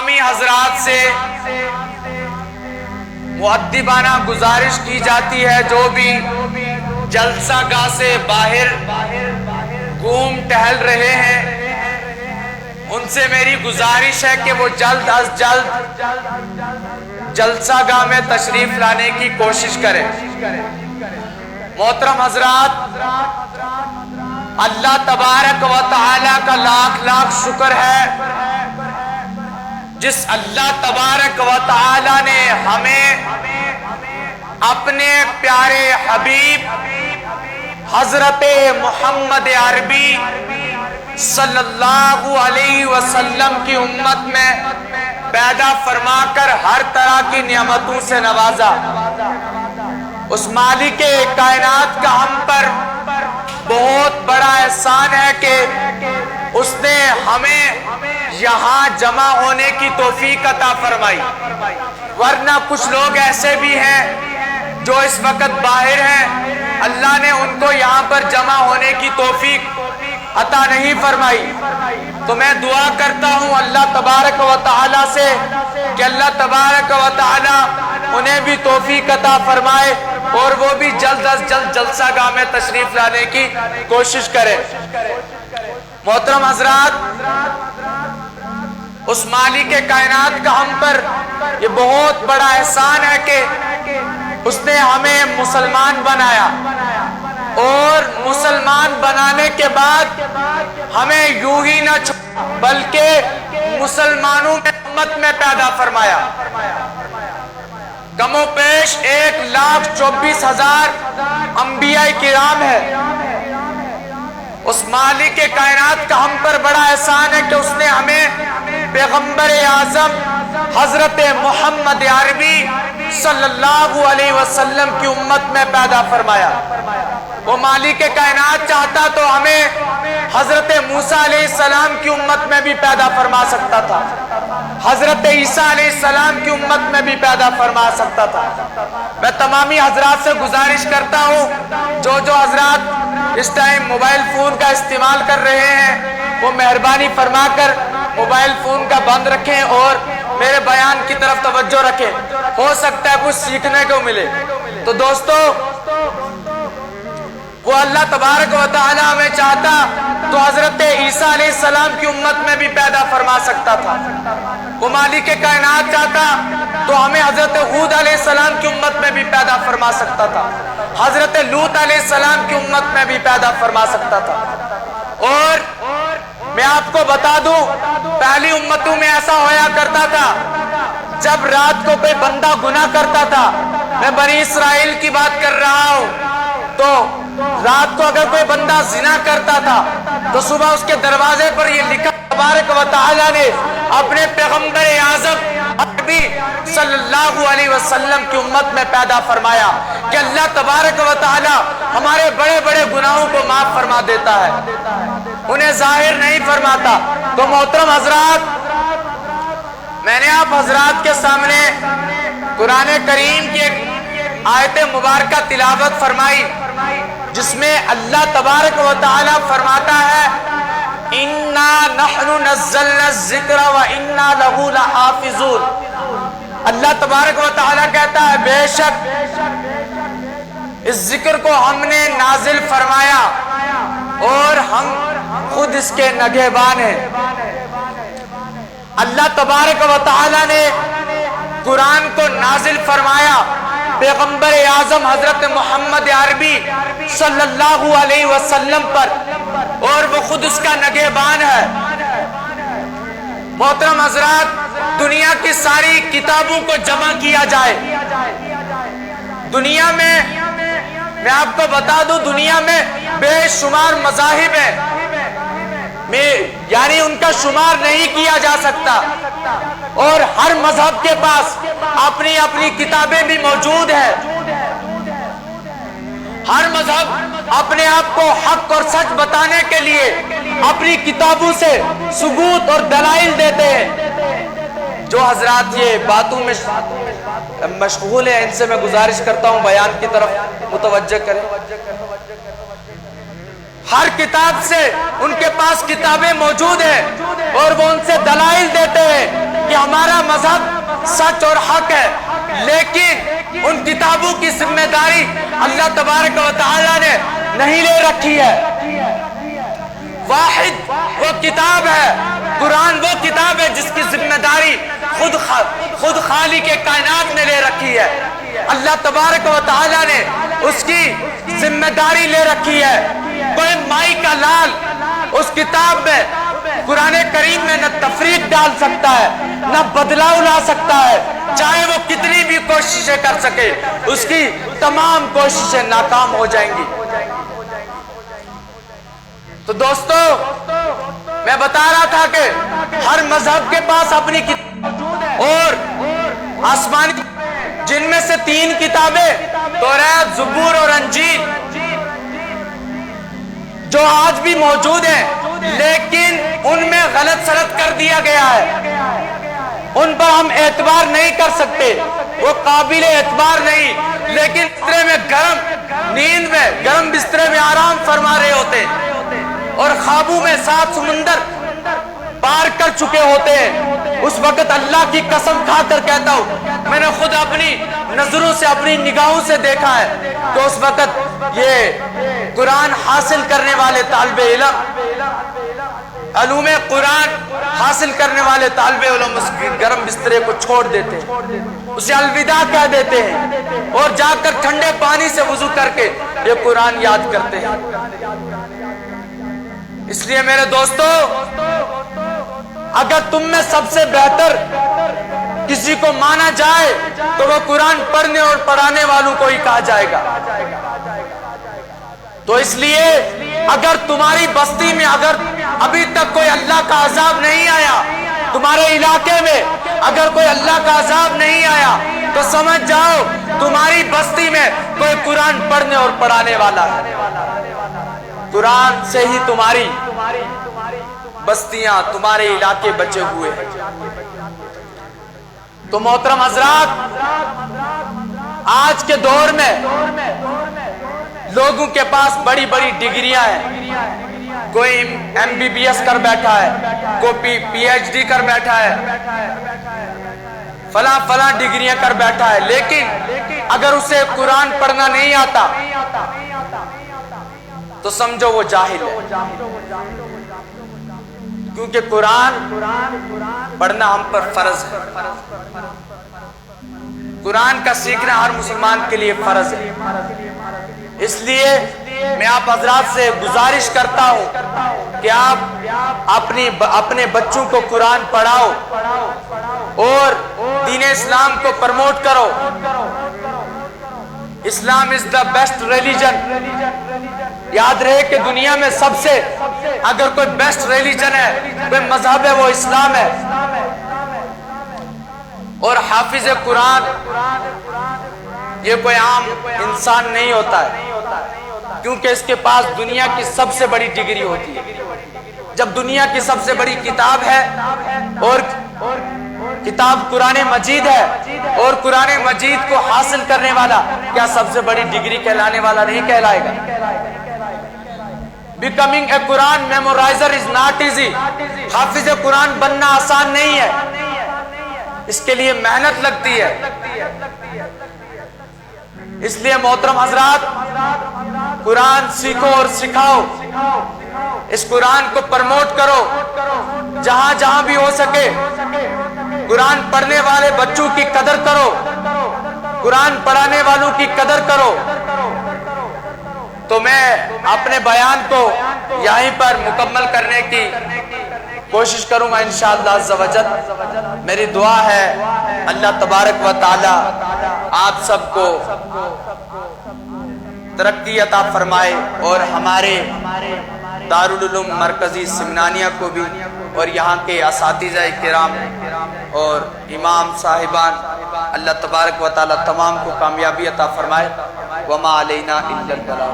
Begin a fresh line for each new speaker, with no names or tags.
تمامی حضرات سے مؤدبانہ گزارش کی جاتی ہے جو بھی جلسہ گاہ سے باہر گھوم ٹہل رہے ہیں، ان سے میری گزارش ہے کہ وہ جلد از جلد جلسہ گاہ میں تشریف لانے کی کوشش کریں۔ محترم حضرات، اللہ تبارک و تعالیٰ کا لاکھ لاکھ شکر ہے جس اللہ تبارک و تعالیٰ نے ہمیں اپنے پیارے حبیب حضرت محمد عربی صلی اللہ علیہ وسلم کی امت میں پیدا فرما کر ہر طرح کی نعمتوں سے نوازا۔ اس مالک کائنات کا ہم پر بہت بڑا احسان ہے کہ اس نے ہمیں یہاں جمع ہونے کی توفیق عطا فرمائی، ورنہ کچھ لوگ ایسے بھی ہیں جو اس وقت باہر ہیں، اللہ نے ان کو یہاں پر جمع ہونے کی توفیق عطا نہیں فرمائی۔ تو میں دعا کرتا ہوں اللہ تبارک و تعالیٰ سے کہ اللہ تبارک و تعالیٰ انہیں بھی توفیق عطا فرمائے اور وہ بھی جلد از جلد جلسہ گاہ میں تشریف لانے کی کوشش کرے۔ محترم حضرات، اس مالک کائنات کا ہم پر یہ بہت بڑا احسان ہے کہ اس نے ہمیں مسلمان بنایا، اور مسلمان بنانے کے بعد ہمیں یوں ہی نہ چھوڑا بلکہ مسلمانوں میں امت میں پیدا فرمایا۔ کم و بیش 1,24,000 انبیاء کرام ہے۔ اس مالک کائنات کا ہم پر بڑا احسان ہے کہ اس نے ہمیں پیغمبر اعظم حضرت محمد عربی صلی اللہ علیہ وسلم کی امت میں پیدا فرمایا۔ وہ مالک کائنات چاہتا تو ہمیں حضرت موسیٰ علیہ السلام کی امت میں بھی پیدا فرما سکتا تھا، حضرت عیسیٰ علیہ السلام کی امت میں بھی پیدا فرما سکتا تھا۔ میں تمامی حضرات سے گزارش کرتا ہوں جو حضرات اس ٹائم موبائل فون کا استعمال کر رہے ہیں وہ مہربانی فرما کر موبائل فون کا بند رکھیں اور میرے بیان کی طرف توجہ رکھیں، ہو سکتا ہے کچھ سیکھنے کو ملے۔ تو دوستو، وہ اللہ تبارک و تعالیٰ ہمیں چاہتا تو حضرت عیسیٰ علیہ السلام کی امت میں بھی پیدا فرما سکتا تھا۔ وہ مالک کائنات چاہتا تو ہمیں حضرت ہود علیہ السلام کی امت میں بھی پیدا فرما سکتا تھا، حضرت لوط علیہ السلام کی امت میں بھی پیدا فرما سکتا تھا۔ اور میں آپ کو بتا دوں، پہلی امتوں میں ایسا ہویا کرتا تھا جب رات کو کوئی بندہ گناہ کرتا تھا، میں بنی اسرائیل کی بات کر رہا ہوں، تو رات کو اگر کوئی بندہ زنا کرتا تھا تو صبح اس کے دروازے پر یہ لکھا تبارک و تعالیٰ نے اپنے پیغمبر اعظم عربی صلی اللہ علیہ وسلم کی امت میں پیدا فرمایا کہ اللہ تبارک و تعالیٰ ہمارے بڑے بڑے گناہوں کو معاف فرما دیتا ہے، انہیں ظاہر نہیں فرماتا۔ تو محترم حضرات، میں نے آپ حضرات کے سامنے قرآن کریم کی ایک آیت مبارکہ تلاوت فرمائی جس میں اللہ تبارک و تعالیٰ فرماتا ہے اِنَّا نَحْنُ نَزَّلْنَا الذِّكْرَ وَإِنَّا لَهُ لَحَافِظُونَ۔ اللہ تبارک و تعالیٰ کہتا ہے بے شک اس ذکر کو ہم نے نازل فرمایا اور ہم خود اس کے نگہبان ہیں۔ اللہ تبارک و تعالیٰ نے قرآن کو نازل فرمایا پیغمبر اعظم حضرت محمد عربی صلی اللہ علیہ وسلم پر، اور وہ خود اس کا نگہبان ہے۔ محترم حضرات، دنیا کی ساری کتابوں کو جمع کیا جائے، دنیا میں آپ کو بتا دوں دنیا میں بے شمار مذاہب ہیں، یعنی ان کا شمار نہیں کیا جا سکتا، اور ہر مذہب کے پاس اپنی اپنی کتابیں بھی موجود ہیں۔ ہر مذہب اپنے آپ کو حق اور سچ بتانے کے لیے اپنی کتابوں سے ثبوت اور دلائل دیتے ہیں۔ جو حضرات یہ باتوں میں مشغول ہیں ان سے میں گزارش کرتا ہوں بیان کی طرف متوجہ کریں۔ ہر کتاب سے ان کے پاس کتابیں موجود ہیں اور وہ ان سے دلائل دیتے ہیں کہ ہمارا مذہب سچ اور حق ہے، لیکن ان کتابوں کی ذمہ داری اللہ تبارک و تعالی نے نہیں لے رکھی ہے۔ واحد وہ کتاب ہے، قرآن وہ کتاب ہے جس کی ذمہ داری خود خالق کائنات نے لے رکھی ہے۔ اللہ تبارک و تعالی نے اس کی ذمہ داری لے رکھی ہے۔ کوئی مائی کا لال اس کتاب میں، قرآن کریم میں نہ تفریق ڈال سکتا ہے، نہ بدلاؤ لا سکتا ہے، چاہے وہ کتنی بھی کوششیں کر سکے، اس کی تمام کوششیں ناکام ہو جائیں گی۔ تو دوستو، میں بتا رہا تھا کہ ہر مذہب کے پاس اپنی کتاب اور آسمانی، جن میں سے 3 کتابیں توریت، زبور اور انجیل، جو آج بھی موجود ہیں، لیکن ان میں غلط سلط کر دیا گیا ہے، ان پر ہم اعتبار نہیں کر سکتے، وہ قابل اعتبار نہیں۔ لیکن بسترے میں نیند میں گرم بسترے میں آرام فرما رہے ہوتے اور خوابوں میں 7 سمندر پار کر چکے ہوتے ہیں، اس وقت اللہ کی قسم کھا کر کہتا ہوں، میں نے خود اپنی نظروں سے، اپنی نگاہوں سے دیکھا ہے کہ اس وقت یہ قرآن حاصل کرنے والے طالب علم، علوم قرآن حاصل کرنے والے طالب علم اس گرم بسترے کو چھوڑ دیتے ہیں، اسے الوداع کہہ دیتے ہیں اور جا کر ٹھنڈے پانی سے وضو کر کے یہ قرآن یاد کرتے ہیں۔ اس لیے میرے دوستو، اگر تم میں سب سے بہتر کسی کو مانا جائے تو وہ قرآن پڑھنے اور پڑھانے والوں کو ہی کہا جائے گا۔ تو اس لیے اگر تمہاری بستی میں اگر ابھی تک کوئی اللہ کا عذاب نہیں آیا، تمہارے علاقے میں اگر کوئی اللہ کا عذاب نہیں آیا، تو سمجھ جاؤ تمہاری بستی میں کوئی قرآن پڑھنے اور پڑھانے والا ہے۔ قرآن سے ہی تمہاری بستیاں، تمہارے علاقے بچے ہوئے ہیں۔ تو محترم حضرات، آج کے دور میں لوگوں کے پاس بڑی بڑی ڈگریاں ہیں، کوئی MBBS کر بیٹھا ہے، کوئی PhD کر بیٹھا ہے، فلاں ڈگریاں کر بیٹھا ہے، لیکن اگر اسے قرآن پڑھنا نہیں آتا تو سمجھو وہ جاہل ہے، کیونکہ قرآن پڑھنا ہم پر فرض ہے۔ قرآن کا سیکھنا ہر مسلمان کے لیے فرض ہے۔ اس لیے میں آپ حضرات سے گزارش کرتا ہوں کہ آپ اپنے بچوں کو قرآن پڑھاؤ اور دین اسلام کو پروموٹ کرو۔ اسلام از دا بیسٹ ریلیجن۔ یاد رہے کہ دنیا میں سب سے اگر کوئی بیسٹ ریلیجن ہے، کوئی مذہب ہے، وہ اسلام ہے۔ اور حافظ قرآن یہ کوئی عام انسان نہیں ہوتا ہے، کیونکہ اس کے پاس دنیا کی سب سے بڑی ڈگری ہوتی ہے۔ جب دنیا کی سب سے بڑی کتاب ہے اور کتاب قرآن مجید ہے، اور قرآن مجید کو حاصل کرنے والا کیا سب سے بڑی ڈگری کہلانے والا نہیں کہلائے گا؟ Becoming a Quran memorizer is not easy۔ حافظ قرآن بننا آسان نہیں ہے، اس کے لیے محنت لگتی ہے۔ اس لیے محترم حضرات، قرآن سیکھو اور سکھاؤ، اس قرآن کو پروموٹ کرو، جہاں جہاں بھی ہو سکے قرآن پڑھنے والے بچوں کی قدر کرو، قرآن پڑھانے والوں کی قدر کرو۔ تو میں اپنے بیان کو یہیں پر مکمل کرنے کی کوشش کروں گا انشاءاللہ عز و جل۔ میری دعا ہے اللہ تبارک و تعالی آپ سب کو ترقی عطا فرمائے، اور ہمارے دارالعلوم مرکزی سمنانیہ کو بھی، اور یہاں کے اساتذہ کرام اور امام صاحبان، اللہ تبارک و تعالی تمام کو کامیابی عطا فرمائے۔ وما علینا الا البلاغ۔